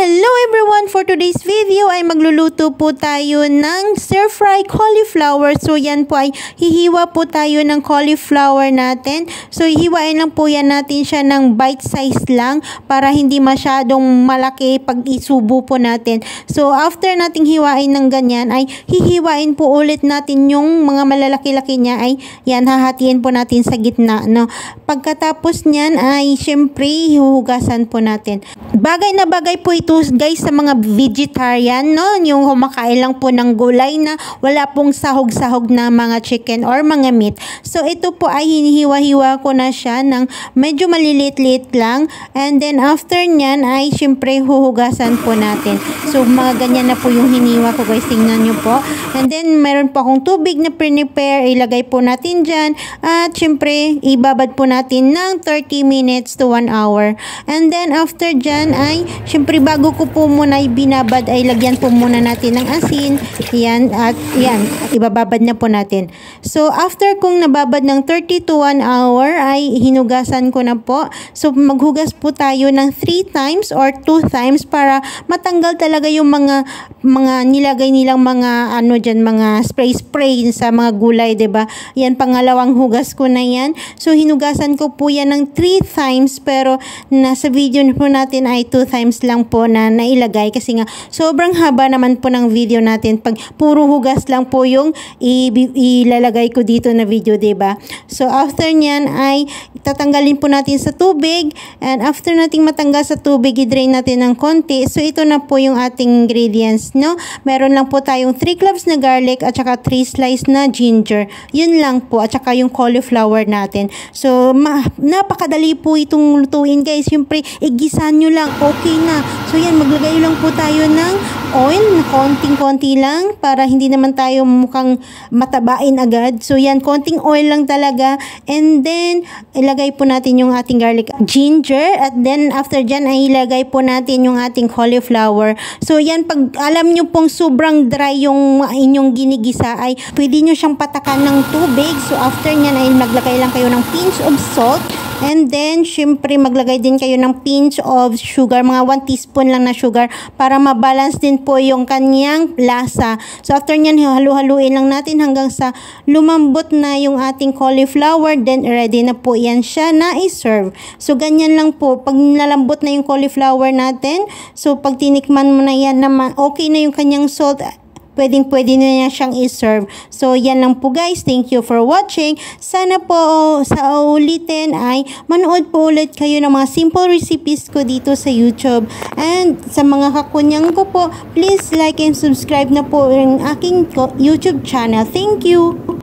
Hello everyone! For today's video ay magluluto po tayo ng stir-fry cauliflower. So yan po ay hihiwa po tayo ng cauliflower natin. So hihiwain lang po yan natin siya ng bite size lang para hindi masyadong malaki pag isubo po natin. So after nating hiwain ng ganyan ay hihiwain po ulit natin yung mga malalaki-laki niya ay yan hahatiin po natin sa gitna. No? Pagkatapos niyan ay syempre hihugasan po natin. Bagay na bagay po ito guys sa mga vegetarian, no? Yung kumakain lang po ng gulay na wala pong sahog-sahog na mga chicken or mga meat. So ito po ay hinihiwa-hiwa ko na siya ng medyo maliliit-liit lang, and then after nyan ay syempre huhugasan po natin. So mga ganyan na po yung hiniwa ko guys, tingnan nyo po. And then meron po akong tubig na prepare, ilagay po natin dyan at syempre ibabad po natin ng 30 minutes to 1 hour. And then after dyan ay syempre bago ko po muna ibinabad ay lagyan po muna natin ng asin. Yan at yan, ibababad na po natin. So after kong nababad ng 30 to 1 hour ay hinugasan ko na po. So maghugas po tayo ng 3 times or 2 times para matanggal talaga yung mga nilagay nilang mga ano diyan, mga spray sa mga gulay, 'di ba? Yan pangalawang hugas ko na yan. So hinugasan ko po yan ng 3 times pero nasa video po natin ay 2 times lang po na nailagay kasi nga sobrang haba naman po ng video natin pag puro hugas lang po yung ilalagay ko dito na video, 'di ba? So after niyan ay tatanggalin po natin sa tubig, and after nating matanggal sa tubig i-drain natin ng konti. So ito na po yung ating ingredients, no? Meron lang po tayong 3 cloves na garlic at saka 3 slice na ginger. Yun lang po, at saka yung cauliflower natin. So napakadali po itong lutuin guys. Siyempre igisan nyo lang, okay na. So yan, maglagay lang po tayo ng oil na konting-konti lang para hindi naman tayo mukhang matabain agad. So yan, konting oil lang talaga, and then ilagay po natin yung ating garlic, ginger, at then after dyan ay ilagay po natin yung ating cauliflower. So yan, pag alam nyo pong sobrang dry yung inyong ginigisa ay pwede nyo siyang patakan ng tubig. So after nyan ay maglagay lang kayo ng pinch of salt, and then syempre maglagay din kayo ng pinch of sugar, mga 1 teaspoon lang na sugar para mabalance din po yung kanyang lasa. So after nyan, halu-haluin lang natin hanggang sa lumambot na yung ating cauliflower, then ready na po yan siya na i-serve. So ganyan lang po, pag nalambot na yung cauliflower natin, so pag tinikman mo na yan na okay na yung kanyang salt, pwede na niya siyang i-serve. So yan lang po guys, thank you for watching. Sana po sa ulitin ay manood po ulit kayo ng mga simple recipes ko dito sa YouTube. And sa mga kakunyang ko po, please like and subscribe na po ang aking YouTube channel. Thank you!